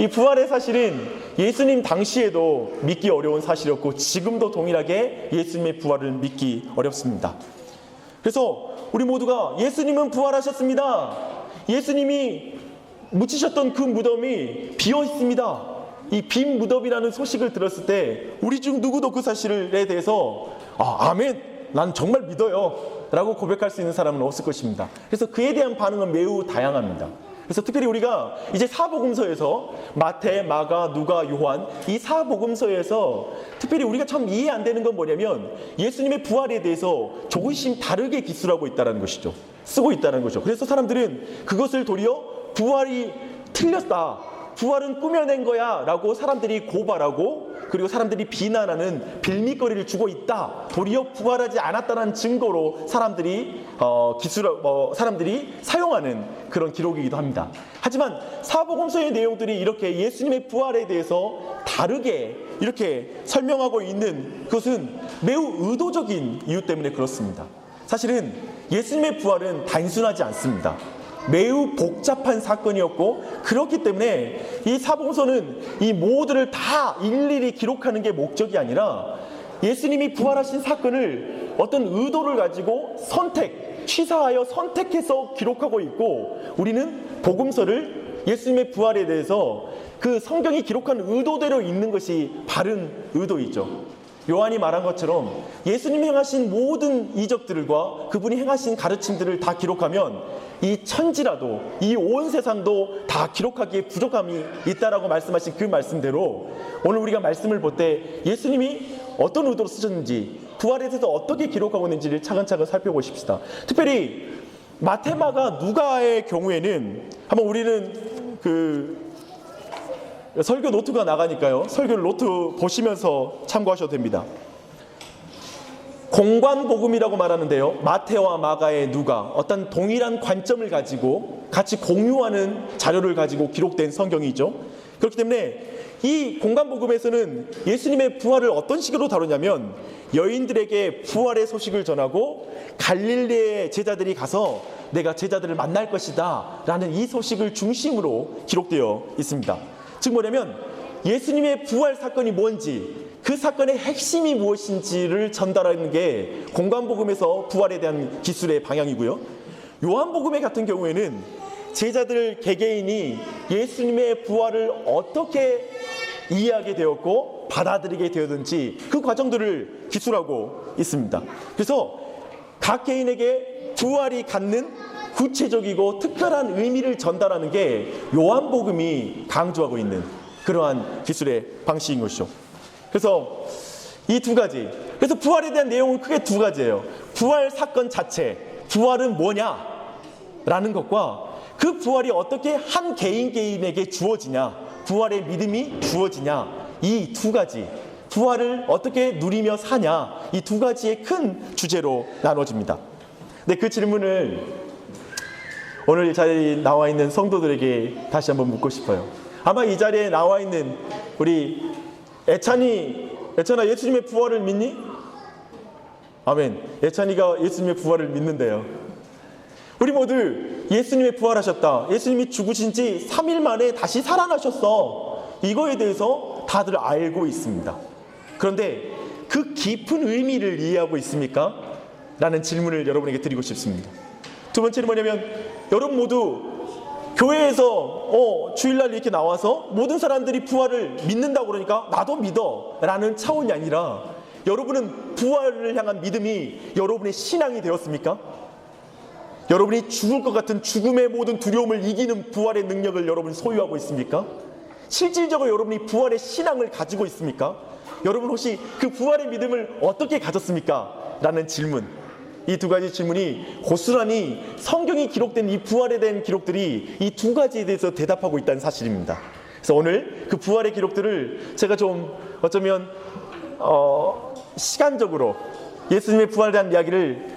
이 부활의 사실은 예수님 당시에도 믿기 어려운 사실이었고 지금도 동일하게 예수님의 부활을 믿기 어렵습니다. 그래서 우리 모두가 예수님은 부활하셨습니다. 예수님이 묻히셨던 그 무덤이 비어 있습니다. 이 빈 무덤이라는 소식을 들었을 때 우리 중 누구도 그 사실에 대해서 아멘, 난 정말 믿어요 라고 고백할 수 있는 사람은 없을 것입니다. 그래서 그에 대한 반응은 매우 다양합니다. 그래서 특별히 우리가 이제 사복음서에서 마태, 마가, 누가, 요한 이 사복음서에서 특별히 우리가 참 이해 안 되는 건 뭐냐면 예수님의 부활에 대해서 조금씩 다르게 기술하고 있다는 것이죠. 쓰고 있다는 거죠. 그래서 사람들은 그것을 도리어 부활이 틀렸다, 부활은 꾸며낸 거야 라고 사람들이 고발하고 그리고 사람들이 비난하는 빌미거리를 주고 있다, 도리어 부활하지 않았다는 증거로 사람들이 사람들이 사용하는 그런 기록이기도 합니다. 하지만 사복음서의 내용들이 이렇게 예수님의 부활에 대해서 다르게 이렇게 설명하고 있는 것은 매우 의도적인 이유 때문에 그렇습니다. 사실은 예수님의 부활은 단순하지 않습니다. 매우 복잡한 사건이었고 그렇기 때문에 이 사복음서는 이 모두를 다 일일이 기록하는 게 목적이 아니라 예수님이 부활하신 사건을 어떤 의도를 가지고 취사하여 선택해서 기록하고 있고 우리는 복음서를 예수님의 부활에 대해서 그 성경이 기록한 의도대로 읽는 것이 바른 의도이죠. 요한이 말한 것처럼 예수님이 행하신 모든 이적들과 그분이 행하신 가르침들을 다 기록하면 이 천지라도 이 온 세상도 다 기록하기에 부족함이 있다라고 말씀하신 그 말씀대로 오늘 우리가 말씀을 볼 때 예수님이 어떤 의도로 쓰셨는지 부활에 대해서 어떻게 기록하고 있는지를 차근차근 살펴보십시다. 특별히 마태, 마가, 누가의 경우에는 한번 우리는 설교 노트가 나가니까요. 설교를 노트 보시면서 참고하셔도 됩니다. 공관복음이라고 말하는데요. 마태와 마가의 누가 어떤 동일한 관점을 가지고 같이 공유하는 자료를 가지고 기록된 성경이죠. 그렇기 때문에 이 공관복음에서는 예수님의 부활을 어떤 식으로 다루냐면 여인들에게 부활의 소식을 전하고 갈릴리의 제자들이 가서 내가 제자들을 만날 것이다 라는 이 소식을 중심으로 기록되어 있습니다. 즉 뭐냐면 예수님의 부활 사건이 뭔지 그 사건의 핵심이 무엇인지를 전달하는 게 공관복음에서 부활에 대한 기술의 방향이고요. 요한복음의 같은 경우에는 제자들 개개인이 예수님의 부활을 어떻게 이해하게 되었고 받아들이게 되었는지 그 과정들을 기술하고 있습니다. 그래서 각 개인에게 부활이 갖는 구체적이고 특별한 의미를 전달하는 게 요한복음이 강조하고 있는 그러한 기술의 방식인 것이죠. 그래서 이 두 가지, 그래서 부활에 대한 내용은 크게 두 가지예요. 부활 사건 자체, 부활은 뭐냐라는 것과 그 부활이 어떻게 한 개인에게 주어지냐, 부활의 믿음이 주어지냐, 이 두 가지, 부활을 어떻게 누리며 사냐, 이 두 가지의 큰 주제로 나눠집니다. 근데 그 질문을 오늘 이 자리에 나와 있는 성도들에게 다시 한번 묻고 싶어요. 아마 이 자리에 나와 있는 우리 애찬아, 예수님의 부활을 믿니? 아멘. 애찬이가 예수님의 부활을 믿는데요. 우리 모두 예수님의 부활하셨다, 예수님이 죽으신 지 3일 만에 다시 살아나셨어, 이거에 대해서 다들 알고 있습니다. 그런데 그 깊은 의미를 이해하고 있습니까? 라는 질문을 여러분에게 드리고 싶습니다. 두 번째는 뭐냐면 여러분 모두 교회에서 주일날 이렇게 나와서 모든 사람들이 부활을 믿는다고 그러니까 나도 믿어 라는 차원이 아니라 여러분은 부활을 향한 믿음이 여러분의 신앙이 되었습니까? 여러분이 죽을 것 같은 죽음의 모든 두려움을 이기는 부활의 능력을 여러분이 소유하고 있습니까? 실질적으로 여러분이 부활의 신앙을 가지고 있습니까? 여러분 혹시 그 부활의 믿음을 어떻게 가졌습니까? 라는 질문, 이 두 가지 질문이 고스란히 성경이 기록된 이 부활에 대한 기록들이 이 두 가지에 대해서 대답하고 있다는 사실입니다. 그래서 오늘 그 부활의 기록들을 제가 좀 어쩌면 시간적으로 예수님의 부활에 대한 이야기를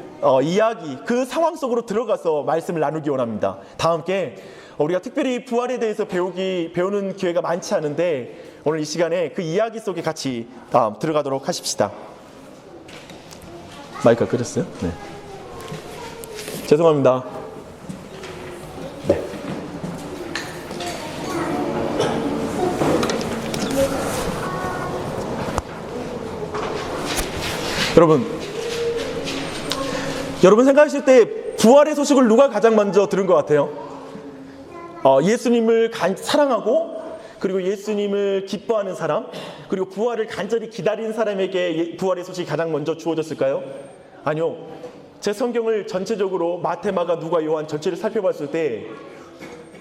그 상황 속으로 들어가서 말씀을 나누기 원합니다. 다 함께 우리가 특별히 부활에 대해서 배우는 기회가 많지 않은데 오늘 이 시간에 그 이야기 속에 같이 들어가도록 하십시다. 마이크가 끄졌어요? 네. 죄송합니다. 네. 여러분 생각하실 때 부활의 소식을 누가 가장 먼저 들은 것 같아요? 예수님을 사랑하고 그리고 예수님을 기뻐하는 사람, 그리고 부활을 간절히 기다리는 사람에게 부활의 소식이 가장 먼저 주어졌을까요? 아니요. 제 성경을 전체적으로 마태, 마가, 누가, 요한 전체를 살펴봤을 때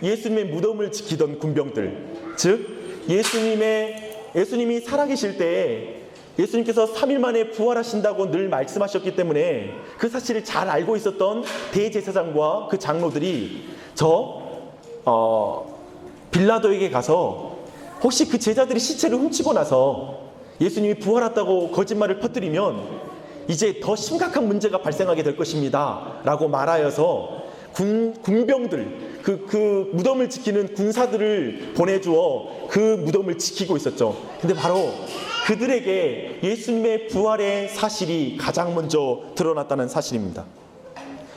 예수님의 무덤을 지키던 군병들, 즉 예수님이 살아계실 때 예수님께서 3일 만에 부활하신다고 늘 말씀하셨기 때문에 그 사실을 잘 알고 있었던 대제사장과 그 장로들이 빌라도에게 가서 혹시 그 제자들이 시체를 훔치고 나서 예수님이 부활했다고 거짓말을 퍼뜨리면 이제 더 심각한 문제가 발생하게 될 것입니다 라고 말하여서 군병들, 그 무덤을 지키는 군사들을 보내주어 그 무덤을 지키고 있었죠. 근데 바로 그들에게 예수님의 부활의 사실이 가장 먼저 드러났다는 사실입니다.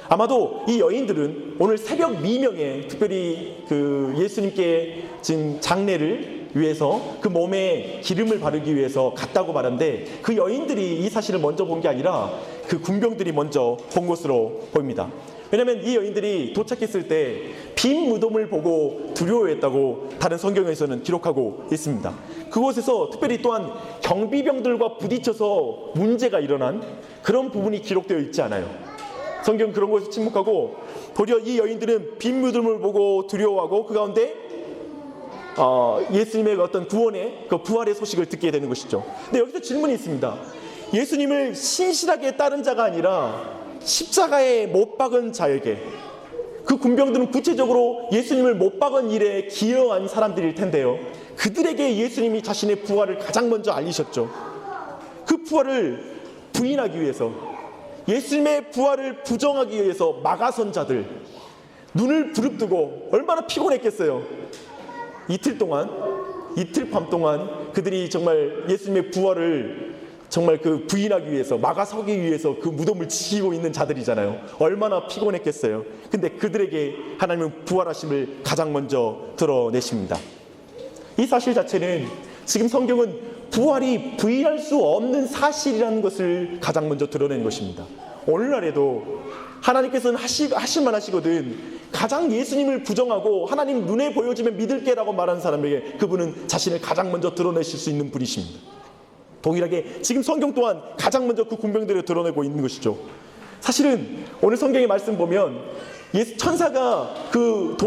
아마도 이 여인들은 오늘 새벽 미명에 특별히 그 예수님께 지금 장례를 위해서 그 몸에 기름을 바르기 위해서 갔다고 말하는데 그 여인들이 이 사실을 먼저 본 게 아니라 그 군병들이 먼저 본 것으로 보입니다. 왜냐하면 이 여인들이 도착했을 때 빈 무덤을 보고 두려워했다고 다른 성경에서는 기록하고 있습니다. 그곳에서 특별히 또한 경비병들과 부딪혀서 문제가 일어난 그런 부분이 기록되어 있지 않아요. 성경 그런 것에서 침묵하고 도리어 이 여인들은 빈 무덤을 보고 두려워하고 그 가운데 예수님의 어떤 구원의 그 부활의 소식을 듣게 되는 것이죠. 근데 여기서 질문이 있습니다. 예수님을 신실하게 따른 자가 아니라 십자가에 못 박은 자에게, 그 군병들은 구체적으로 예수님을 못 박은 일에 기여한 사람들일 텐데요, 그들에게 예수님이 자신의 부활을 가장 먼저 알리셨죠. 그 부활을 부인하기 위해서, 예수님의 부활을 부정하기 위해서 막아선 자들, 눈을 부릅뜨고 얼마나 피곤했겠어요. 이틀 밤 동안 그들이 정말 예수님의 부활을 정말 그 부인하기 위해서, 막아서기 위해서 그 무덤을 지키고 있는 자들이잖아요. 얼마나 피곤했겠어요. 근데 그들에게 하나님은 부활하심을 가장 먼저 드러내십니다. 이 사실 자체는 지금 성경은 부활이 부인할 수 없는 사실이라는 것을 가장 먼저 드러낸 것입니다. 오늘날에도 하나님께서는 하실만 하시거든 가장 예수님을 부정하고 하나님 눈에 보여주면 믿을게라고 말하는 사람에게 그분은 자신을 가장 먼저 드러내실 수 있는 분이십니다. 동일하게 지금 성경 또한 가장 먼저 그 군병들을 드러내고 있는 것이죠. 사실은 오늘 성경의 말씀 보면 천사가 그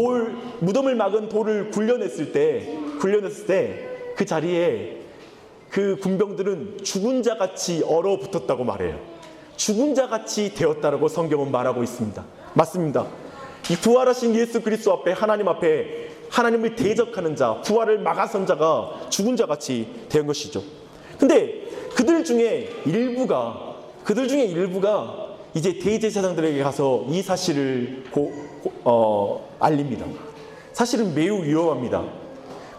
무덤을 막은 돌을 굴려냈을 때 그 자리에 그 군병들은 죽은 자같이 얼어붙었다고 말해요. 죽은 자같이 되었다라고 성경은 말하고 있습니다. 맞습니다. 이 부활하신 예수 그리스도 앞에, 하나님 앞에 하나님을 대적하는 자, 부활을 막아선 자가 죽은 자같이 된 것이죠. 근데 그들 중에 일부가 이제 대제사장들에게 가서 이 사실을 알립니다. 사실은 매우 위험합니다.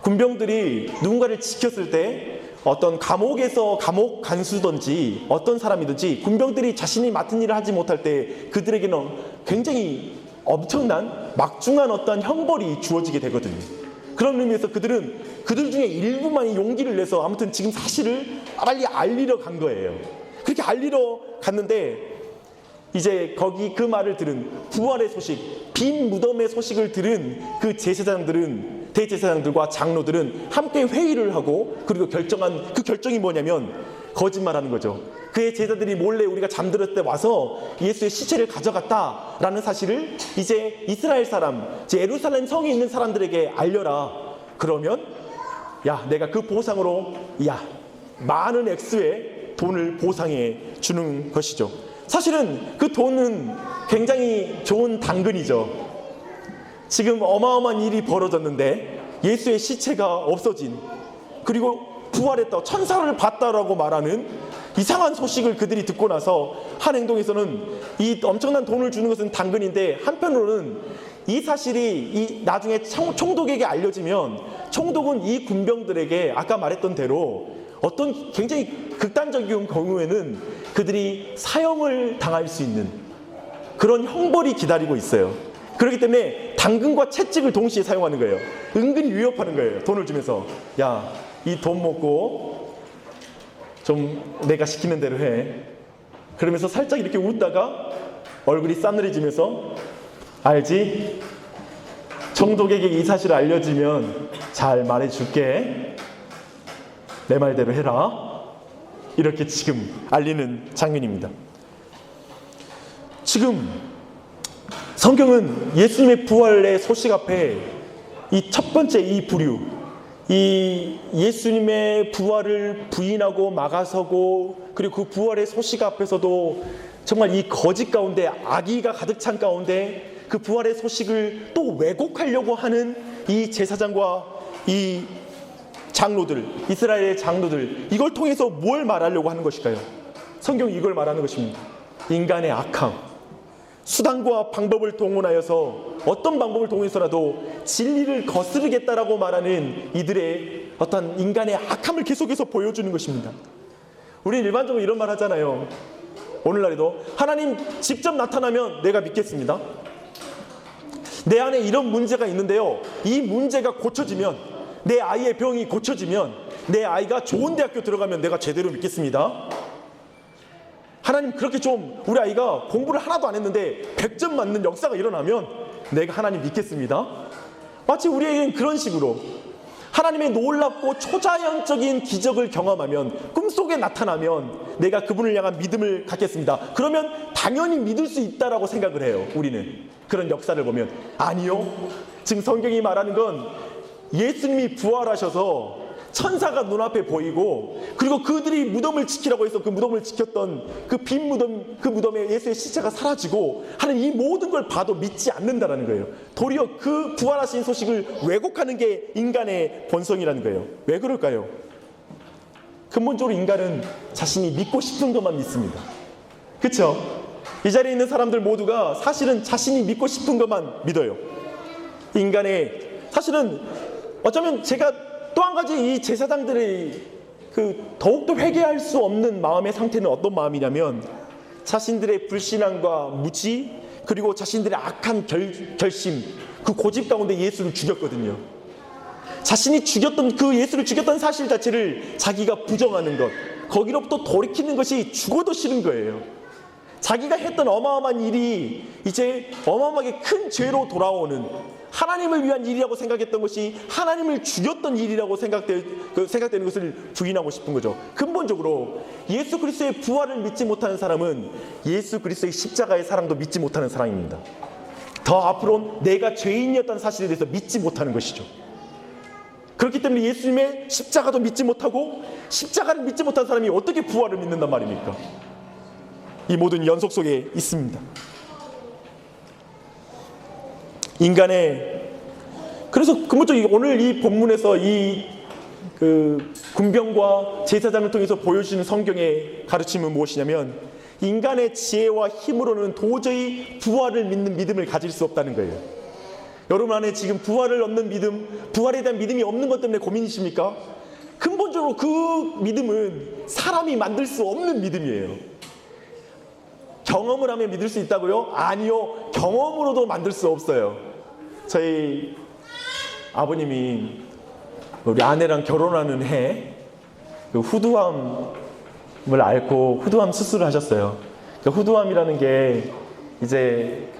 군병들이 누군가를 지켰을 때 어떤 감옥에서 감옥 간수든지 어떤 사람이든지 군병들이 자신이 맡은 일을 하지 못할 때 그들에게는 굉장히 엄청난 막중한 어떤 형벌이 주어지게 되거든요. 그런 의미에서 그들 중에 일부만이 용기를 내서 아무튼 지금 사실을 빨리 알리러 간 거예요. 그렇게 알리러 갔는데 이제 거기 그 말을 들은 부활의 소식, 빈 무덤의 소식을 들은 그 대제사장들과 장로들은 함께 회의를 하고 그리고 결정한 그 결정이 뭐냐면 거짓말하는 거죠. 그의 제자들이 몰래 우리가 잠들었을 때 와서 예수의 시체를 가져갔다라는 사실을 이제 이스라엘 사람, 이제 예루살렘 성에 있는 사람들에게 알려라. 그러면 내가 그 보상으로 많은 액수의 돈을 보상해 주는 것이죠. 사실은 그 돈은 굉장히 좋은 당근이죠. 지금 어마어마한 일이 벌어졌는데 예수의 시체가 없어진, 그리고 부활했다, 천사를 봤다라고 말하는 이상한 소식을 그들이 듣고 나서 한 행동에서는 이 엄청난 돈을 주는 것은 당근인데, 한편으로는 이 사실이 나중에 총독에게 알려지면 총독은 이 군병들에게 아까 말했던 대로 어떤 굉장히 극단적인 경우에는 그들이 사형을 당할 수 있는 그런 형벌이 기다리고 있어요. 그렇기 때문에 당근과 채찍을 동시에 사용하는 거예요. 은근히 위협하는 거예요. 돈을 주면서 이 돈 먹고 좀 내가 시키는 대로 해. 그러면서 살짝 이렇게 웃다가 얼굴이 싸늘해지면서 알지? 총독에게 이 사실을 알려주면 잘 말해줄게. 내 말대로 해라. 이렇게 지금 알리는 장면입니다. 지금 성경은 예수님의 부활의 소식 앞에 이 첫 번째 이 부류, 이 예수님의 부활을 부인하고 막아서고 그리고 그 부활의 소식 앞에서도 정말 이 거짓 가운데 악의가 가득 찬 가운데 그 부활의 소식을 또 왜곡하려고 하는 이 제사장과 이 장로들, 이스라엘의 장로들, 이걸 통해서 뭘 말하려고 하는 것일까요? 성경이 이걸 말하는 것입니다. 인간의 악함, 수단과 방법을 동원하여서 어떤 방법을 통해서라도 진리를 거스르겠다라고 말하는 이들의 어떤 인간의 악함을 계속해서 보여주는 것입니다. 우리는 일반적으로 이런 말 하잖아요. 오늘날에도 하나님 직접 나타나면 내가 믿겠습니다. 내 안에 이런 문제가 있는데요, 이 문제가 고쳐지면, 내 아이의 병이 고쳐지면, 내 아이가 좋은 대학교 들어가면 내가 제대로 믿겠습니다. 하나님 그렇게 좀 우리 아이가 공부를 하나도 안 했는데 100점 맞는 역사가 일어나면 내가 하나님 믿겠습니다. 마치 우리에게는 그런 식으로 하나님의 놀랍고 초자연적인 기적을 경험하면, 꿈속에 나타나면 내가 그분을 향한 믿음을 갖겠습니다. 그러면 당연히 믿을 수 있다라고 생각을 해요. 우리는 그런 역사를 보면. 아니요, 지금 성경이 말하는 건 예수님이 부활하셔서 천사가 눈앞에 보이고, 그리고 그들이 무덤을 지키라고 해서 그 무덤을 지켰던 그 빈 무덤, 그 무덤에 예수의 시체가 사라지고 하는 이 모든 걸 봐도 믿지 않는다라는 거예요. 도리어 그 부활하신 소식을 왜곡하는 게 인간의 본성이라는 거예요. 왜 그럴까요? 근본적으로 인간은 자신이 믿고 싶은 것만 믿습니다. 그렇죠? 이 자리에 있는 사람들 모두가 사실은 자신이 믿고 싶은 것만 믿어요. 인간의, 사실은 어쩌면 제가 또 한 가지 이 제사장들의 더욱더 회개할 수 없는 마음의 상태는 어떤 마음이냐면, 자신들의 불신앙과 무지, 그리고 자신들의 악한 결심, 그 고집 가운데 예수를 죽였거든요. 자신이 죽였던, 그 예수를 죽였던 사실 자체를 자기가 부정하는 것, 거기로부터 돌이키는 것이 죽어도 싫은 거예요. 자기가 했던 어마어마한 일이 이제 어마어마하게 큰 죄로 돌아오는, 하나님을 위한 일이라고 생각했던 것이 하나님을 죽였던 일이라고 생각되는 것을 부인하고 싶은 거죠. 근본적으로 예수 그리스도의 부활을 믿지 못하는 사람은 예수 그리스도의 십자가의 사랑도 믿지 못하는 사람입니다. 더 앞으로 내가 죄인이었다는 사실에 대해서 믿지 못하는 것이죠. 그렇기 때문에 예수님의 십자가도 믿지 못하고, 십자가를 믿지 못한 사람이 어떻게 부활을 믿는단 말입니까? 이 모든 연속 속에 있습니다. 인간의, 그래서 근본적으로 오늘 이 본문에서 이 군병과 제사장을 통해서 보여주시는 성경의 가르침은 무엇이냐면, 인간의 지혜와 힘으로는 도저히 부활을 믿는 믿음을 가질 수 없다는 거예요. 여러분 안에 지금 부활을 얻는 믿음, 부활에 대한 믿음이 없는 것 때문에 고민이십니까? 근본적으로 그 믿음은 사람이 만들 수 없는 믿음이에요. 경험을 하면 믿을 수 있다고요? 아니요, 경험으로도 만들 수 없어요. 저희 아버님이 우리 아내랑 결혼하는 해 후두암을 앓고 후두암 수술을 하셨어요. 후두암이라는 게 이제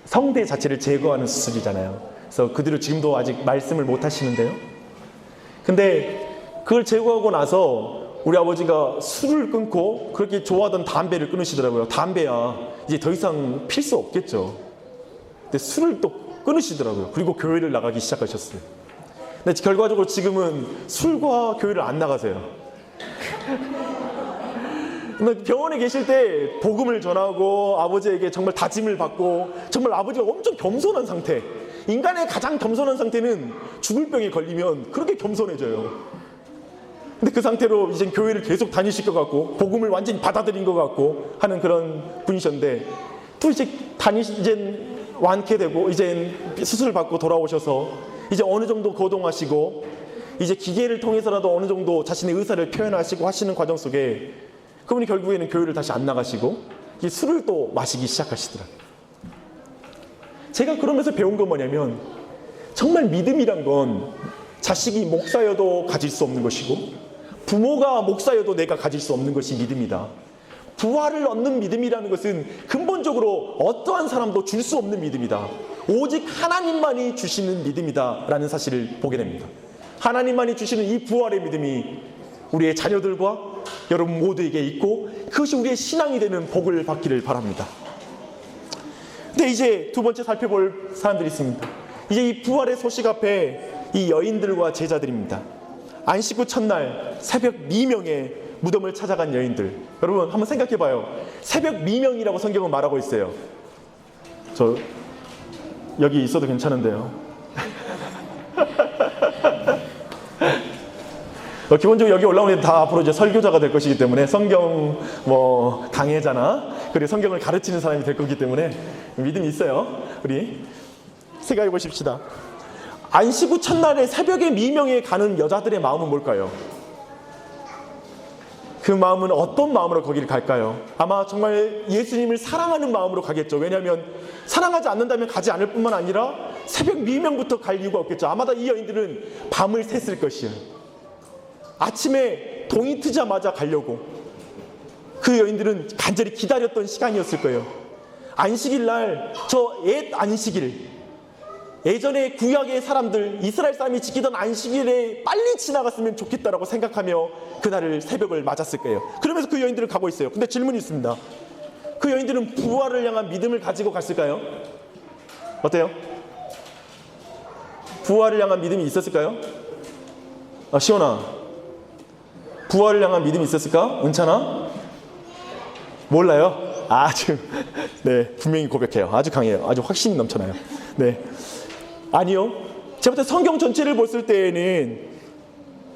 성대 자체를 제거하는 수술이잖아요. 그래서 그대로 지금도 아직 말씀을 못 하시는데요. 근데 그걸 제거하고 나서 우리 아버지가 술을 끊고 그렇게 좋아하던 담배를 끊으시더라고요. 담배야 이제 더 이상 필 수 없겠죠. 근데 술을 또 끊으시더라고요. 그리고 교회를 나가기 시작하셨어요. 근데 결과적으로 지금은 술과 교회를 안 나가세요. 근데 병원에 계실 때 복음을 전하고 아버지에게 정말 다짐을 받고, 정말 아버지가 엄청 겸손한 상태, 인간의 가장 겸손한 상태는 죽을 병에 걸리면 그렇게 겸손해져요. 근데 그 상태로 이제 교회를 계속 다니실 것 같고 복음을 완전히 받아들인 것 같고 하는 그런 분이셨는데, 또 이제 이제 완쾌되고 이제 수술 받고 돌아오셔서 이제 어느 정도 거동하시고 이제 기계를 통해서라도 어느 정도 자신의 의사를 표현하시고 하시는 과정 속에 그분이 결국에는 교회를 다시 안 나가시고 이 술을 또 마시기 시작하시더라고요. 제가 그러면서 배운 건 뭐냐면, 정말 믿음이란 건 자식이 목사여도 가질 수 없는 것이고, 부모가 목사여도 내가 가질 수 없는 것이 믿음이다. 부활을 얻는 믿음이라는 것은 근본적으로 어떠한 사람도 줄 수 없는 믿음이다. 오직 하나님만이 주시는 믿음이다 라는 사실을 보게 됩니다. 하나님만이 주시는 이 부활의 믿음이 우리의 자녀들과 여러분 모두에게 있고 그것이 우리의 신앙이 되는 복을 받기를 바랍니다. 근데 이제 두 번째 살펴볼 사람들이 있습니다. 이제 이 부활의 소식 앞에 이 여인들과 제자들입니다. 안식 후 첫날 새벽 미명에 무덤을 찾아간 여인들. 여러분 한번 생각해 봐요. 새벽 미명이라고 성경은 말하고 있어요. 저 여기 있어도 괜찮은데요. 기본적으로 여기 올라오는 다 앞으로 이제 설교자가 될 것이기 때문에 성경 강해자나 그리고 성경을 가르치는 사람이 될 거기 때문에 믿음이 있어요. 우리 생각해 보십시다. 안식 후 첫날에 새벽에 미명에 가는 여자들의 마음은 뭘까요? 그 마음은 어떤 마음으로 거기를 갈까요? 아마 정말 예수님을 사랑하는 마음으로 가겠죠. 왜냐하면 사랑하지 않는다면 가지 않을 뿐만 아니라 새벽 미명부터 갈 이유가 없겠죠. 아마도 이 여인들은 밤을 샜을 것이에요. 아침에 동이 트자마자 가려고 그 여인들은 간절히 기다렸던 시간이었을 거예요. 안식일 날 저 옛 안식일, 예전에 구약의 사람들 이스라엘 사람이 지키던 안식일에 빨리 지나갔으면 좋겠다라고 생각하며 그날을 새벽을 맞았을 거예요. 그러면서 그 여인들은 가고 있어요. 근데 질문이 있습니다. 그 여인들은 부활을 향한 믿음을 가지고 갔을까요? 어때요? 부활을 향한 믿음이 있었을까요? 시온아, 부활을 향한 믿음이 있었을까? 은찬아? 몰라요? 아주 네, 분명히 고백해요. 아주 강해요. 아주 확신이 넘쳐나요. 네, 아니요. 제가 볼 때 성경 전체를 봤을 때에는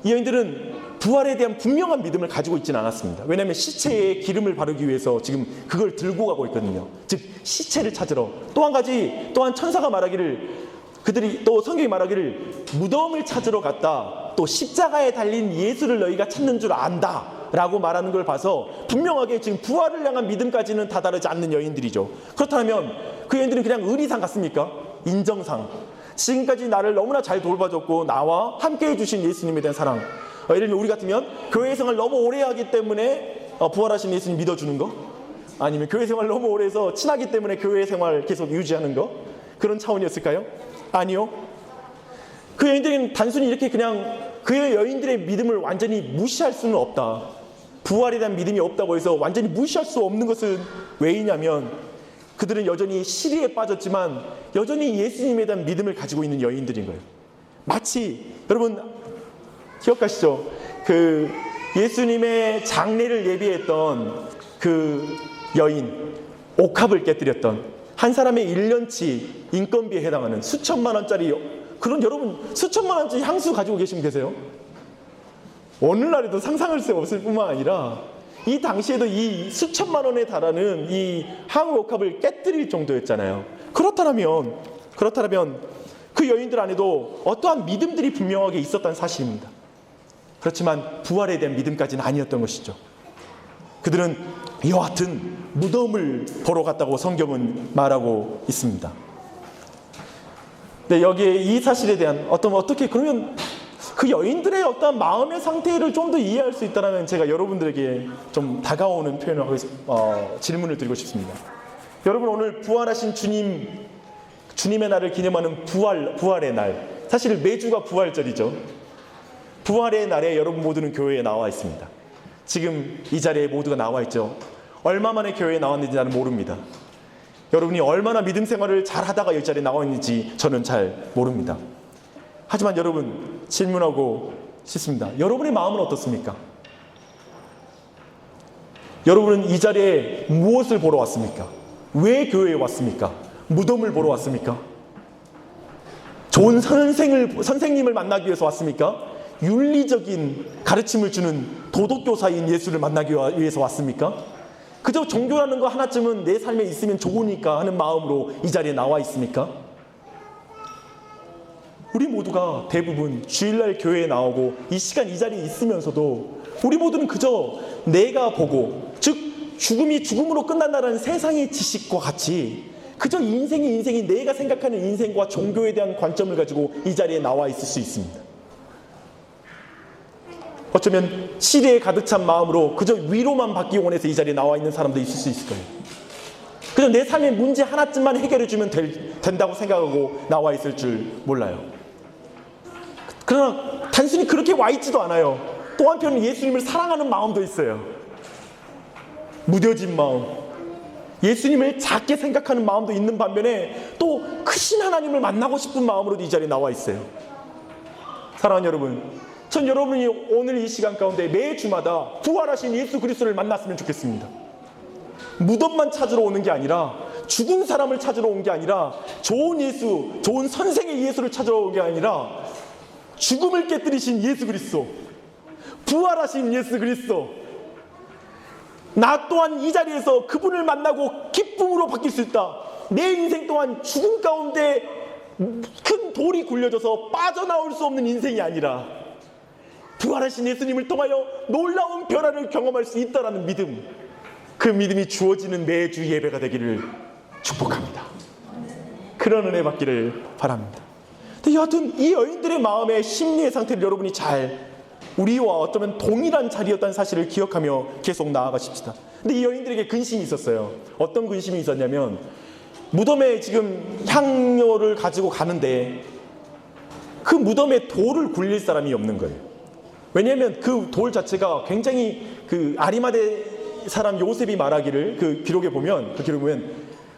이 여인들은 부활에 대한 분명한 믿음을 가지고 있지는 않았습니다. 왜냐하면 시체에 기름을 바르기 위해서 지금 그걸 들고 가고 있거든요. 즉 시체를 찾으러. 또 한 가지, 또한 천사가 말하기를, 그들이 또 성경이 말하기를 무덤을 찾으러 갔다. 또 십자가에 달린 예수를 너희가 찾는 줄 안다 라고 말하는 걸 봐서 분명하게 지금 부활을 향한 믿음까지는 다다르지 않는 여인들이죠. 그렇다면 그 여인들은 그냥 의리상 같습니까? 인정상. 지금까지 나를 너무나 잘 돌봐줬고 나와 함께해 주신 예수님에 대한 사랑. 예를 들면 우리 같으면 교회 생활 너무 오래 하기 때문에 부활하신 예수님 믿어주는 거? 아니면 교회 생활 너무 오래 해서 친하기 때문에 교회 생활 계속 유지하는 거? 그런 차원이었을까요? 아니요. 그 여인들은 단순히 이렇게 그냥 그 여인들의 믿음을 완전히 무시할 수는 없다. 부활에 대한 믿음이 없다고 해서 완전히 무시할 수 없는 것은 왜이냐면 그들은 여전히 시리에 빠졌지만 여전히 예수님에 대한 믿음을 가지고 있는 여인들인 거예요. 마치 여러분 기억하시죠? 그 예수님의 장례를 예비했던 그 여인, 옥합을 깨뜨렸던 한 사람의 1년치 인건비에 해당하는 수천만 원짜리, 그런 여러분 수천만 원짜리 향수 가지고 계시면 계세요? 오늘날에도 상상할 수 없을 뿐만 아니라 이 당시에도 이 수천만 원에 달하는 이 항우 옥합을 깨뜨릴 정도였잖아요. 그렇다면 그 여인들 안에도 어떠한 믿음들이 분명하게 있었다는 사실입니다. 그렇지만 부활에 대한 믿음까지는 아니었던 것이죠. 그들은 여하튼 무덤을 보러 갔다고 성경은 말하고 있습니다. 네, 여기에 이 사실에 대한 어떻게 그러면 그 여인들의 어떤 마음의 상태를 좀 더 이해할 수 있다면 제가 여러분들에게 좀 다가오는 표현을 하고 질문을 드리고 싶습니다. 여러분 오늘 부활하신 주님의 날을 기념하는 부활의 날, 사실 매주가 부활절이죠. 부활의 날에 여러분 모두는 교회에 나와 있습니다. 지금 이 자리에 모두가 나와 있죠. 얼마 만에 교회에 나왔는지 나는 모릅니다. 여러분이 얼마나 믿음 생활을 잘 하다가 이 자리에 나와 있는지 저는 잘 모릅니다. 하지만 여러분 질문하고 싶습니다. 여러분의 마음은 어떻습니까? 여러분은 이 자리에 무엇을 보러 왔습니까? 왜 교회에 왔습니까? 무덤을 보러 왔습니까? 좋은 선생님을 만나기 위해서 왔습니까? 윤리적인 가르침을 주는 도덕교사인 예수를 만나기 위해서 왔습니까? 그저 종교라는 거 하나쯤은 내 삶에 있으면 좋으니까 하는 마음으로 이 자리에 나와 있습니까? 우리 모두가 대부분 주일날 교회에 나오고 이 시간 이 자리에 있으면서도 우리 모두는 그저 내가 보고, 즉 죽음이 죽음으로 끝난다는 세상의 지식과 같이 그저 인생이 내가 생각하는 인생과 종교에 대한 관점을 가지고 이 자리에 나와 있을 수 있습니다. 어쩌면 시대에 가득 찬 마음으로 그저 위로만 받기 원해서 이 자리에 나와 있는 사람도 있을 수 있을 거예요. 그저 내 삶의 문제 하나쯤만 해결해 주면 된다고 생각하고 나와 있을 줄 몰라요. 그러나 단순히 그렇게 와 있지도 않아요. 또 한편은 예수님을 사랑하는 마음도 있어요. 무뎌진 마음, 예수님을 작게 생각하는 마음도 있는 반면에 또 크신 하나님을 만나고 싶은 마음으로도 이 자리에 나와 있어요. 사랑하는 여러분, 전 여러분이 오늘 이 시간 가운데 매 주마다 부활하신 예수 그리스도를 만났으면 좋겠습니다. 무덤만 찾으러 오는 게 아니라, 죽은 사람을 찾으러 온 게 아니라, 좋은 예수, 좋은 선생의 예수를 찾으러 온 게 아니라, 죽음을 깨뜨리신 예수 그리스도, 부활하신 예수 그리스도, 나 또한 이 자리에서 그분을 만나고 기쁨으로 바뀔 수 있다. 내 인생 또한 죽음 가운데 큰 돌이 굴려져서 빠져나올 수 없는 인생이 아니라 부활하신 예수님을 통하여 놀라운 변화를 경험할 수 있다라는 믿음, 그 믿음이 주어지는 매주 예배가 되기를 축복합니다. 그런 은혜 받기를 바랍니다. 근데 여하튼 이 여인들의 마음의 심리의 상태를 여러분이 잘, 우리와 어쩌면 동일한 자리였다는 사실을 기억하며 계속 나아가십시다. 근데 이 여인들에게 근심이 있었어요. 어떤 근심이 있었냐면, 무덤에 지금 향료를 가지고 가는데 그 무덤에 돌을 굴릴 사람이 없는 거예요. 왜냐하면 그 돌 자체가 굉장히, 그 아리마대 사람 요셉이 말하기를, 그 기록에 보면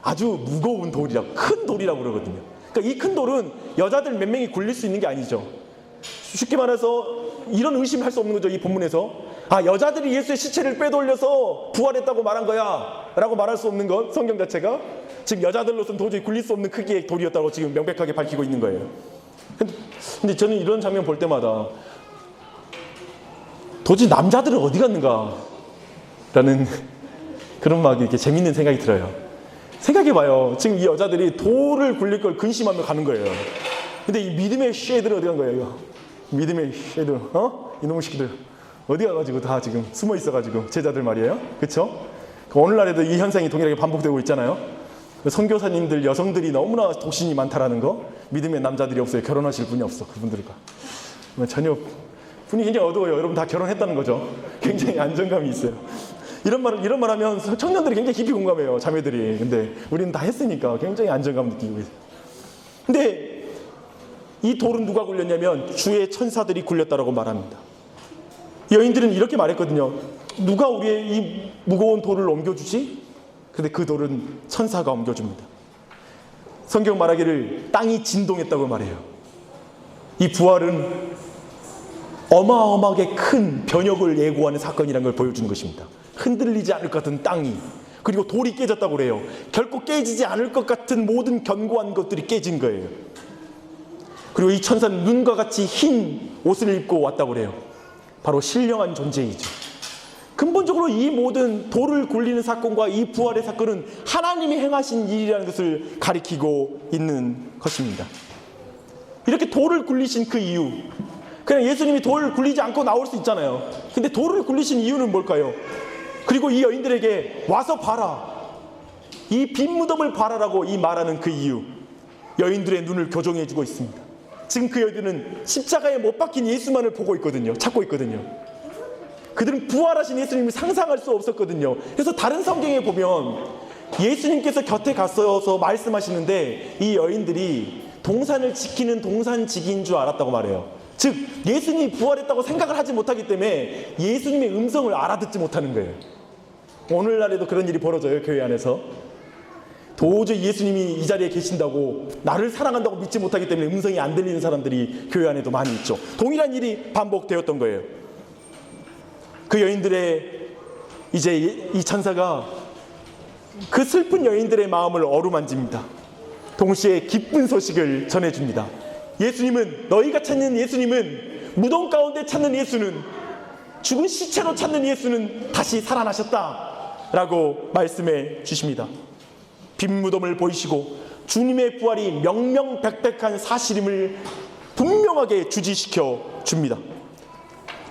아주 무거운 돌이라고, 큰 돌이라고 그러거든요. 그러니까 이 큰 돌은 여자들 몇 명이 굴릴 수 있는 게 아니죠. 쉽게 말해서 이런 의심을 할 수 없는 거죠. 이 본문에서, 아, 여자들이 예수의 시체를 빼돌려서 부활했다고 말한 거야 라고 말할 수 없는 것, 성경 자체가 지금 여자들로서는 도저히 굴릴 수 없는 크기의 돌이었다고 지금 명백하게 밝히고 있는 거예요. 근데 저는 이런 장면 볼 때마다 도대체 남자들은 어디 갔는가 라는 그런 막 이렇게 재밌는 생각이 들어요. 생각해봐요. 지금 이 여자들이 돌을 굴릴 걸 근심하며 가는 거예요. 근데 이 믿음의 쉐들은 어디 간 거예요? 이거? 믿음의 쉐들, 이놈의 새끼들 어디 가가지고 다 지금 숨어 있어가지고, 제자들 말이에요. 그렇죠? 오늘날에도 이 현상이 동일하게 반복되고 있잖아요. 선교사님들 여성들이 너무나 독신이 많다라는 거, 믿음의 남자들이 없어요. 결혼하실 분이 없어, 그분들과. 전혀 분위기 굉장히 어두워요. 여러분 다 결혼했다는 거죠. 굉장히 안정감이 있어요. 이런 말 하면 청년들이 굉장히 깊이 공감해요, 자매들이. 근데 우리는 다 했으니까 굉장히 안정감 느끼고 있어요. 근데 이 돌은 누가 굴렸냐면 주의 천사들이 굴렸다라고 말합니다. 여인들은 이렇게 말했거든요. 누가 우리의 이 무거운 돌을 옮겨주지? 근데 그 돌은 천사가 옮겨줍니다. 성경 말하기를 땅이 진동했다고 말해요. 이 부활은 어마어마하게 큰 변혁을 예고하는 사건이라는 걸 보여주는 것입니다. 흔들리지 않을 것 같은 땅이, 그리고 돌이 깨졌다고 그래요. 결코 깨지지 않을 것 같은 모든 견고한 것들이 깨진 거예요. 그리고 이 천사는 눈과 같이 흰 옷을 입고 왔다고 그래요. 바로 신령한 존재이죠. 근본적으로 이 모든 돌을 굴리는 사건과 이 부활의 사건은 하나님이 행하신 일이라는 것을 가리키고 있는 것입니다. 이렇게 돌을 굴리신 그 이유, 그냥 예수님이 돌을 굴리지 않고 나올 수 있잖아요. 근데 돌을 굴리신 이유는 뭘까요? 그리고 이 여인들에게 와서 봐라, 이 빈 무덤을 봐라라고 이 말하는 그 이유, 여인들의 눈을 교정해주고 있습니다. 지금 그 여인들은 십자가에 못 박힌 예수만을 보고 있거든요. 찾고 있거든요. 그들은 부활하신 예수님을 상상할 수 없었거든요. 그래서 다른 성경에 보면 예수님께서 곁에 갔어서 말씀하시는데, 이 여인들이 동산을 지키는 동산지기인 줄 알았다고 말해요. 즉 예수님이 부활했다고 생각을 하지 못하기 때문에 예수님의 음성을 알아듣지 못하는 거예요. 오늘날에도 그런 일이 벌어져요. 교회 안에서 도저히 예수님이 이 자리에 계신다고, 나를 사랑한다고 믿지 못하기 때문에 음성이 안 들리는 사람들이 교회 안에도 많이 있죠. 동일한 일이 반복되었던 거예요. 그 여인들의, 이제 이 천사가 그 슬픈 여인들의 마음을 어루만집니다. 동시에 기쁜 소식을 전해줍니다. 예수님은, 너희가 찾는 예수님은, 무덤 가운데 찾는 예수는, 죽은 시체로 찾는 예수는 다시 살아나셨다라고 말씀해 주십니다. 빈 무덤을 보이시고 주님의 부활이 명명백백한 사실임을 분명하게 주지시켜 줍니다.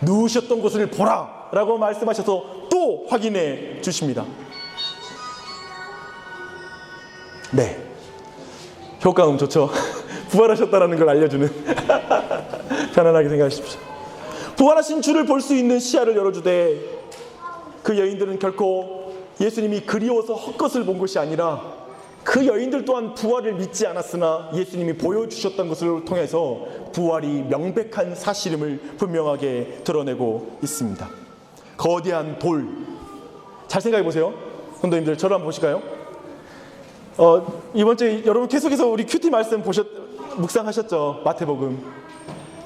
누우셨던 곳을 보라 라고 말씀하셔서 또 확인해 주십니다. 네, 효과음 좋죠. 부활하셨다는 걸 알려주는 편안하게 생각하십시오. 부활하신 주를 볼 수 있는 시야를 열어주되 그 여인들은 결코 예수님이 그리워서 헛것을 본 것이 아니라 그 여인들 또한 부활을 믿지 않았으나 예수님이 보여주셨던 것을 통해서 부활이 명백한 사실임을 분명하게 드러내고 있습니다. 거대한 돌, 잘 생각해 보세요. 성도님들, 저를 한번 보실까요? 이번 주에 여러분 계속해서 우리 큐티 말씀 묵상하셨죠? 마태복음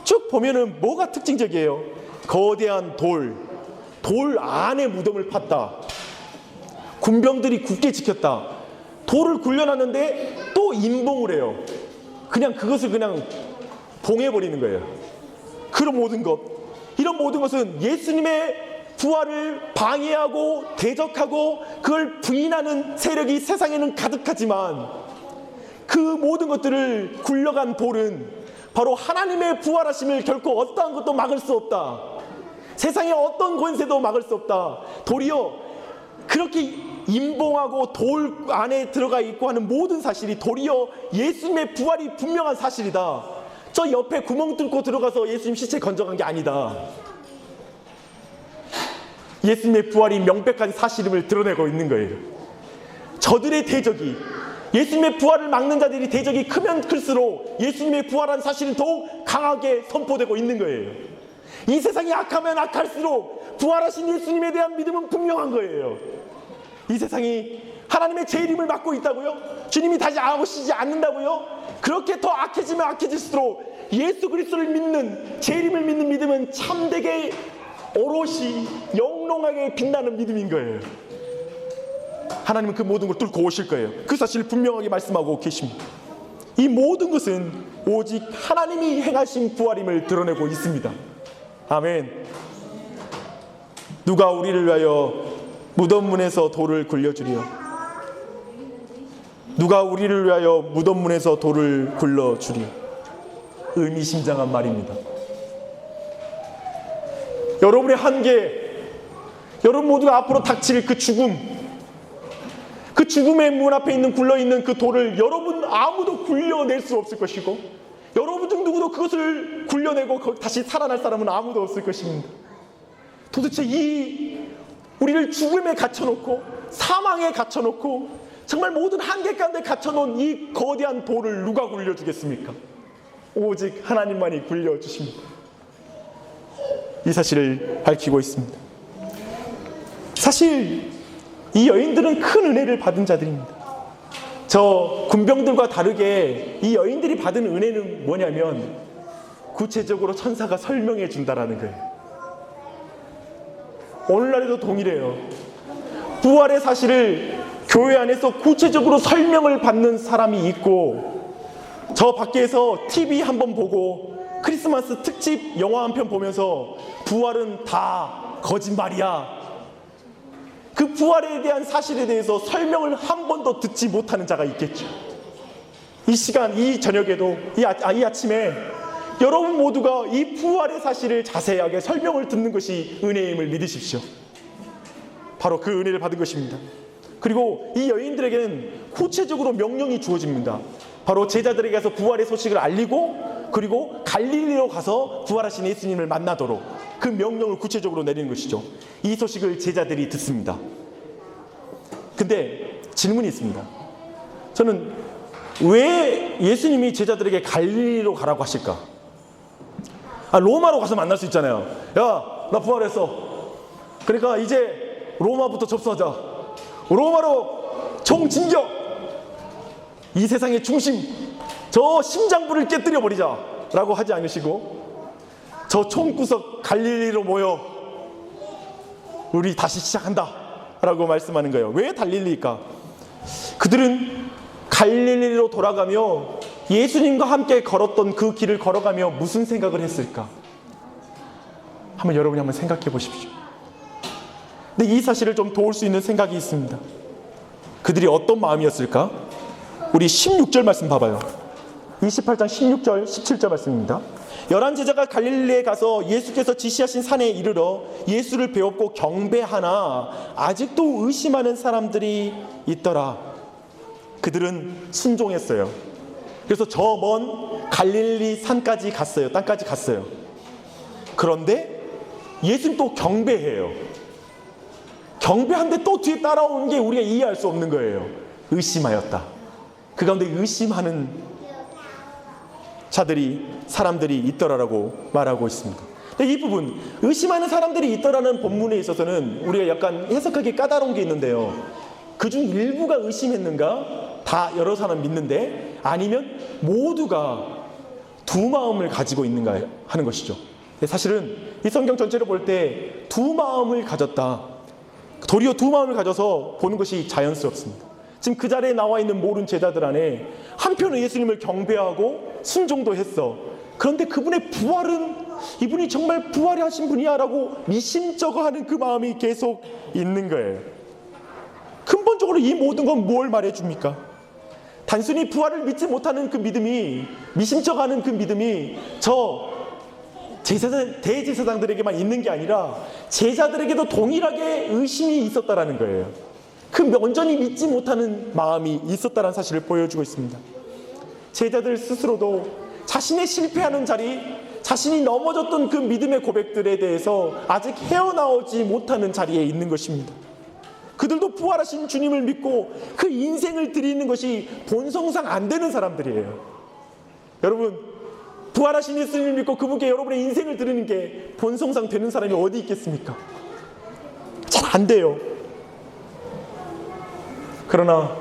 쭉 보면은 뭐가 특징적이에요? 거대한 돌 안에 무덤을 팠다. 군병들이 굳게 지켰다. 돌을 굴려놨는데 또 임봉을 해요. 그냥 그것을 그냥 봉해버리는 거예요. 그런 모든 것, 이런 모든 것은 예수님의 부활을 방해하고 대적하고 그걸 부인하는 세력이 세상에는 가득하지만 그 모든 것들을 굴려간 돌은 바로 하나님의 부활하심을 결코 어떠한 것도 막을 수 없다. 세상의 어떤 권세도 막을 수 없다. 도리어 그렇게 임봉하고 돌 안에 들어가 있고 하는 모든 사실이 도리어 예수님의 부활이 분명한 사실이다. 저 옆에 구멍 뚫고 들어가서 예수님 시체 건져간 게 아니다. 예수님의 부활이 명백한 사실임을 드러내고 있는 거예요. 저들의 대적이, 예수님의 부활을 막는 자들이 대적이 크면 클수록 예수님의 부활한 사실은 더욱 강하게 선포되고 있는 거예요. 이 세상이 악하면 악할수록 부활하신 예수님에 대한 믿음은 분명한 거예요. 이 세상이 하나님의 재림을 막고 있다고요? 주님이 다시 오시지 않는다고요? 그렇게 더 악해지면 악해질수록 예수 그리스도를 믿는, 재림을 믿는 믿음은 참되게 오롯이 영롱하게 빛나는 믿음인 거예요. 하나님은 그 모든 걸 뚫고 오실 거예요. 그 사실을 분명하게 말씀하고 계십니다. 이 모든 것은 오직 하나님이 행하신 부활임을 드러내고 있습니다. 아멘. 누가 우리를 위하여 무덤 문에서 돌을 굴려주리요? 누가 우리를 위하여 무덤 문에서 돌을 굴려주리요? 의미심장한 말입니다. 여러분의 한계, 여러분 모두가 앞으로 닥칠 그 죽음, 그 죽음의 문 앞에 있는 굴러있는 그 돌을 여러분 아무도 굴려낼 수 없을 것이고, 여러분 중 누구도 그것을 굴려내고 다시 살아날 사람은 아무도 없을 것입니다. 도대체 이 우리를 죽음에 갇혀놓고 사망에 갇혀놓고 정말 모든 한계 가운데 갇혀놓은 이 거대한 돌을 누가 굴려주겠습니까? 오직 하나님만이 굴려주십니다. 이 사실을 밝히고 있습니다. 사실 이 여인들은 큰 은혜를 받은 자들입니다. 저 군병들과 다르게 이 여인들이 받은 은혜는 뭐냐면 구체적으로 천사가 설명해 준다라는 거예요. 오늘날에도 동일해요. 부활의 사실을 교회 안에서 구체적으로 설명을 받는 사람이 있고, 저 밖에서 TV 한번 보고 크리스마스 특집 영화 한 편 보면서 부활은 다 거짓말이야, 그 부활에 대한 사실에 대해서 설명을 한 번도 듣지 못하는 자가 있겠죠. 이 시간, 이 저녁에도, 이 아침에 여러분 모두가 이 부활의 사실을 자세하게 설명을 듣는 것이 은혜임을 믿으십시오. 바로 그 은혜를 받은 것입니다. 그리고 이 여인들에게는 구체적으로 명령이 주어집니다. 바로 제자들에게 가서 부활의 소식을 알리고, 그리고 갈릴리로 가서 부활하신 예수님을 만나도록 그 명령을 구체적으로 내리는 것이죠. 이 소식을 제자들이 듣습니다. 근데 질문이 있습니다. 저는 왜 예수님이 제자들에게 갈릴리로 가라고 하실까? 로마로 가서 만날 수 있잖아요. 야, 나 부활했어. 그러니까 이제 로마부터 접수하자. 로마로 총진격. 이 세상의 중심, 저 심장부를 깨뜨려 버리자 라고 하지 않으시고, 저 총구석 갈릴리로 모여 우리 다시 시작한다 라고 말씀하는 거예요. 왜 갈릴리일까? 그들은 갈릴리로 돌아가며 예수님과 함께 걸었던 그 길을 걸어가며 무슨 생각을 했을까? 한번 여러분이 한번 생각해 보십시오. 근데 이 사실을 좀 도울 수 있는 생각이 있습니다. 그들이 어떤 마음이었을까? 우리 16절 말씀 봐봐요. 28장 16절 17절 말씀입니다. 11제자가 갈릴리에 가서 예수께서 지시하신 산에 이르러 예수를 배웠고 경배하나 아직도 의심하는 사람들이 있더라. 그들은 순종했어요. 그래서 저 먼 갈릴리 산까지 갔어요. 땅까지 갔어요. 그런데 예수님 또 경배해요. 경배하는데 또 뒤에 따라오는 게 우리가 이해할 수 없는 거예요. 의심하였다. 그 가운데 의심하는 사람들이 있더라라고 말하고 있습니다. 이 부분, 의심하는 사람들이 있더라는 본문에 있어서는 우리가 약간 해석하기 까다로운 게 있는데요. 그중 일부가 의심했는가? 다 여러 사람 믿는데, 아니면 모두가 두 마음을 가지고 있는가 하는 것이죠. 사실은 이 성경 전체를 볼 때 두 마음을 가졌다, 도리어 두 마음을 가져서 보는 것이 자연스럽습니다. 지금 그 자리에 나와 있는 모든 제자들 안에 한편은 예수님을 경배하고 순종도 했어. 그런데 그분의 부활은, 이분이 정말 부활이 하신 분이야 라고 미심쩍어 하는 그 마음이 계속 있는 거예요. 근본적으로 이 모든 건 뭘 말해줍니까? 단순히 부활을 믿지 못하는 그 믿음이, 미심쩍어 하는 그 믿음이 저 대제사장들에게만 있는 게 아니라 제자들에게도 동일하게 의심이 있었다라는 거예요. 그 온전히 믿지 못하는 마음이 있었다는 사실을 보여주고 있습니다. 제자들 스스로도 자신의 실패하는 자리, 자신이 넘어졌던 그 믿음의 고백들에 대해서 아직 헤어나오지 못하는 자리에 있는 것입니다. 그들도 부활하신 주님을 믿고 그 인생을 드리는 것이 본성상 안 되는 사람들이에요. 여러분, 부활하신 예수님을 믿고 그분께 여러분의 인생을 드리는 게 본성상 되는 사람이 어디 있겠습니까? 잘 안 돼요. 그러나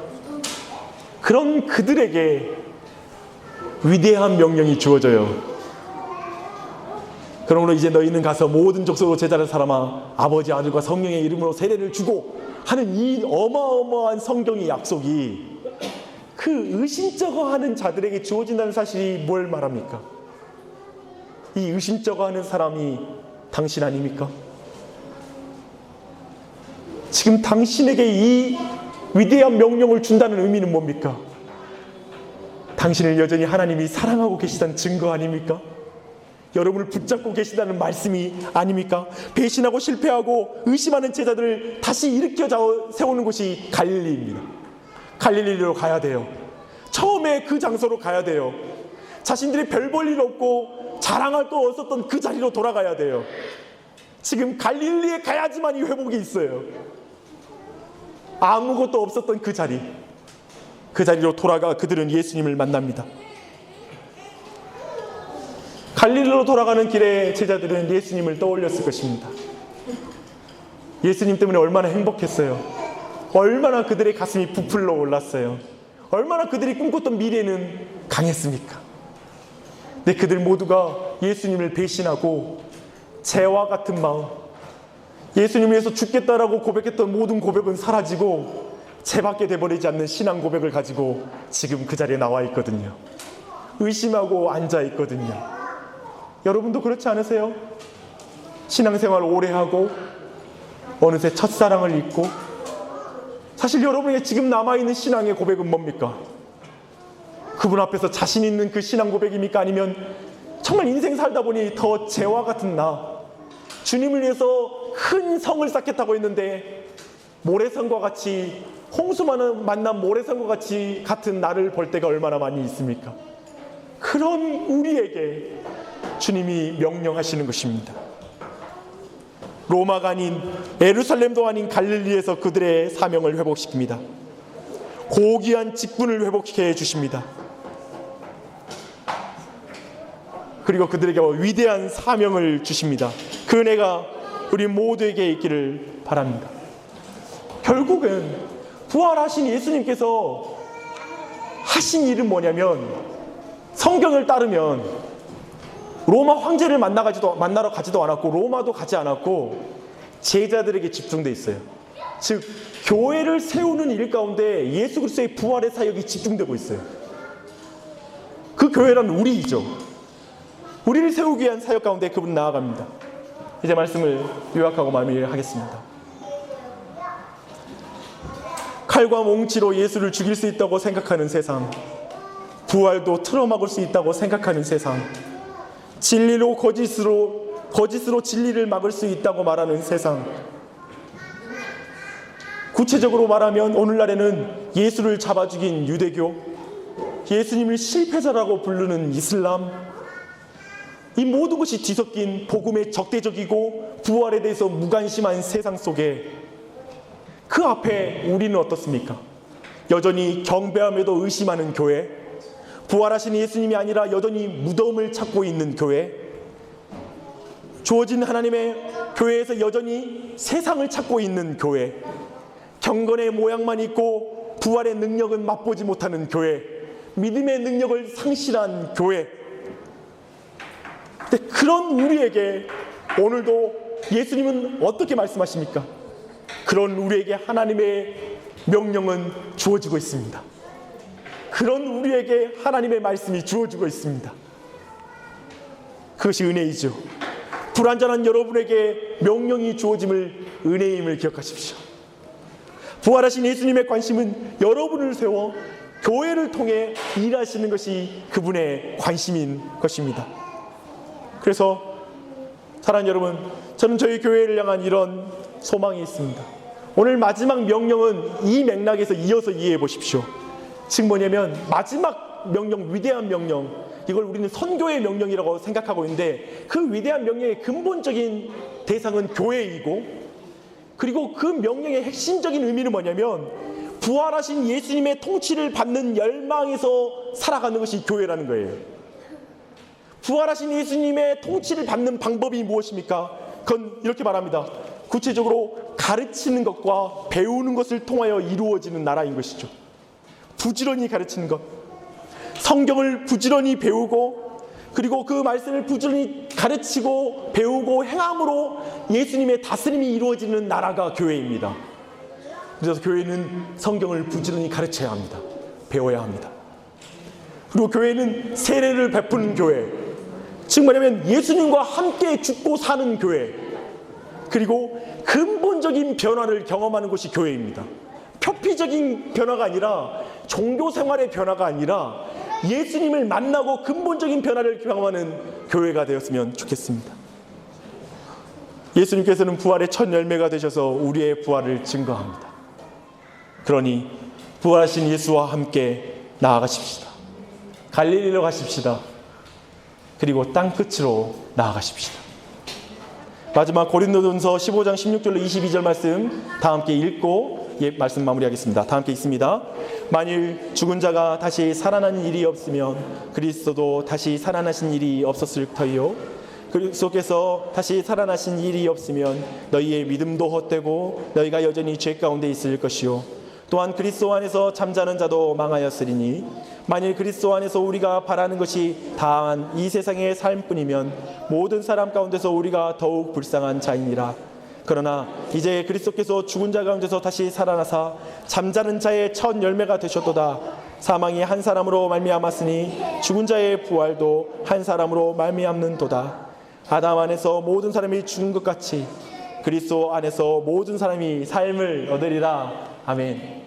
그런 그들에게 위대한 명령이 주어져요. 그러므로 이제 너희는 가서 모든 족속으로 제자를 삼아 아버지, 아들과 성령의 이름으로 세례를 주고 하는 이 어마어마한 성경의 약속이 그 의심쩍어 하는 자들에게 주어진다는 사실이 뭘 말합니까? 이 의심쩍어 하는 사람이 당신 아닙니까? 지금 당신에게 이 위대한 명령을 준다는 의미는 뭡니까? 당신을 여전히 하나님이 사랑하고 계시다는 증거 아닙니까? 여러분을 붙잡고 계시다는 말씀이 아닙니까? 배신하고 실패하고 의심하는 제자들을 다시 일으켜 세우는 곳이 갈릴리입니다. 갈릴리로 가야 돼요. 처음에 그 장소로 가야 돼요. 자신들이 별 볼 일 없고 자랑할 거 없었던 그 자리로 돌아가야 돼요. 지금 갈릴리에 가야지만 이 회복이 있어요. 아무것도 없었던 그 자리로 돌아가 그들은 예수님을 만납니다. 갈릴리로 돌아가는 길에 제자들은 예수님을 떠올렸을 것입니다. 예수님 때문에 얼마나 행복했어요. 얼마나 그들의 가슴이 부풀러 올랐어요. 얼마나 그들이 꿈꿨던 미래는 강했습니까? 근데 그들 모두가 예수님을 배신하고 재와 같은 마음, 예수님을 위해서 죽겠다라고 고백했던 모든 고백은 사라지고 재밖에 돼버리지 않는 신앙 고백을 가지고 지금 그 자리에 나와 있거든요. 의심하고 앉아 있거든요. 여러분도 그렇지 않으세요? 신앙생활 오래 하고 어느새 첫사랑을 잊고, 사실 여러분에게 지금 남아있는 신앙의 고백은 뭡니까? 그분 앞에서 자신 있는 그 신앙 고백입니까? 아니면 정말 인생 살다 보니 더 재와 같은 나, 주님을 위해서 큰 성을 쌓겠다고 했는데 모래성과 같이, 홍수만은 만난 모래성과 같은 나를 볼 때가 얼마나 많이 있습니까? 그런 우리에게 주님이 명령하시는 것입니다. 로마가 아닌, 예루살렘도 아닌 갈릴리에서 그들의 사명을 회복시킵니다. 고귀한 직분을 회복시켜 주십니다. 그리고 그들에게 위대한 사명을 주십니다. 그 은혜가 우리 모두에게 있기를 바랍니다. 결국은 부활하신 예수님께서 하신 일은 뭐냐면, 성경을 따르면 로마 황제를 만나러 가지도 않았고 로마도 가지 않았고 제자들에게 집중돼 있어요. 즉 교회를 세우는 일 가운데 예수 그리스도의 부활의 사역이 집중되고 있어요. 그 교회란 우리이죠. 우리를 세우기 위한 사역 가운데 그분 나아갑니다. 이제 말씀을 요약하고 마무리하겠습니다. 칼과 몽치로 예수를 죽일 수 있다고 생각하는 세상, 부활도 틀어막을 수 있다고 생각하는 세상, 진리로 거짓으로 진리를 막을 수 있다고 말하는 세상, 구체적으로 말하면 오늘날에는 예수를 잡아 죽인 유대교, 예수님을 실패자라고 부르는 이슬람, 이 모든 것이 뒤섞인 복음의 적대적이고 부활에 대해서 무관심한 세상 속에 그 앞에 우리는 어떻습니까? 여전히 경배함에도 의심하는 교회, 부활하신 예수님이 아니라 여전히 무덤을 찾고 있는 교회, 주어진 하나님의 교회에서 여전히 세상을 찾고 있는 교회, 경건의 모양만 있고 부활의 능력은 맛보지 못하는 교회, 믿음의 능력을 상실한 교회. 근데 그런 우리에게 오늘도 예수님은 어떻게 말씀하십니까? 그런 우리에게 하나님의 명령은 주어지고 있습니다. 그런 우리에게 하나님의 말씀이 주어지고 있습니다. 그것이 은혜이죠. 불완전한 여러분에게 명령이 주어짐을 은혜임을 기억하십시오. 부활하신 예수님의 관심은 여러분을 세워 교회를 통해 일하시는 것이 그분의 관심인 것입니다. 그래서 사랑하는 여러분, 저는 저희 교회를 향한 이런 소망이 있습니다. 오늘 마지막 명령은 이 맥락에서 이어서 이해해 보십시오. 즉 뭐냐면 마지막 명령, 위대한 명령, 이걸 우리는 선교의 명령이라고 생각하고 있는데 그 위대한 명령의 근본적인 대상은 교회이고, 그리고 그 명령의 핵심적인 의미는 뭐냐면 부활하신 예수님의 통치를 받는 열망에서 살아가는 것이 교회라는 거예요. 부활하신 예수님의 통치를 받는 방법이 무엇입니까? 그건 이렇게 말합니다. 구체적으로 가르치는 것과 배우는 것을 통하여 이루어지는 나라인 것이죠. 부지런히 가르치는 것, 성경을 부지런히 배우고, 그리고 그 말씀을 부지런히 가르치고 배우고 행함으로 예수님의 다스림이 이루어지는 나라가 교회입니다. 그래서 교회는 성경을 부지런히 가르쳐야 합니다. 배워야 합니다. 그리고 교회는 세례를 베푸는 교회, 즉 뭐냐면 예수님과 함께 죽고 사는 교회, 그리고 근본적인 변화를 경험하는 것이 교회입니다. 표피적인 변화가 아니라, 종교 생활의 변화가 아니라 예수님을 만나고 근본적인 변화를 경험하는 교회가 되었으면 좋겠습니다. 예수님께서는 부활의 첫 열매가 되셔서 우리의 부활을 증거합니다. 그러니 부활하신 예수와 함께 나아가십시다. 갈릴리로 가십시다. 그리고 땅끝으로 나아가십시다. 마지막 고린도전서 15장 16절로 22절 말씀 다 함께 읽고 말씀 마무리하겠습니다. 다 함께 읽습니다. 만일 죽은 자가 다시 살아나는 일이 없으면 그리스도도 다시 살아나신 일이 없었을 터이요, 그리스도께서 다시 살아나신 일이 없으면 너희의 믿음도 헛되고 너희가 여전히 죄 가운데 있을 것이요, 또한 그리스도 안에서 잠자는 자도 망하였으리니 만일 그리스도 안에서 우리가 바라는 것이 다한 이 세상의 삶뿐이면 모든 사람 가운데서 우리가 더욱 불쌍한 자이니라. 그러나 이제 그리스도께서 죽은 자 가운데서 다시 살아나사 잠자는 자의 첫 열매가 되셨도다. 사망이 한 사람으로 말미암았으니 죽은 자의 부활도 한 사람으로 말미암는도다. 아담 안에서 모든 사람이 죽은 것 같이 그리스도 안에서 모든 사람이 삶을 얻으리라. 아멘.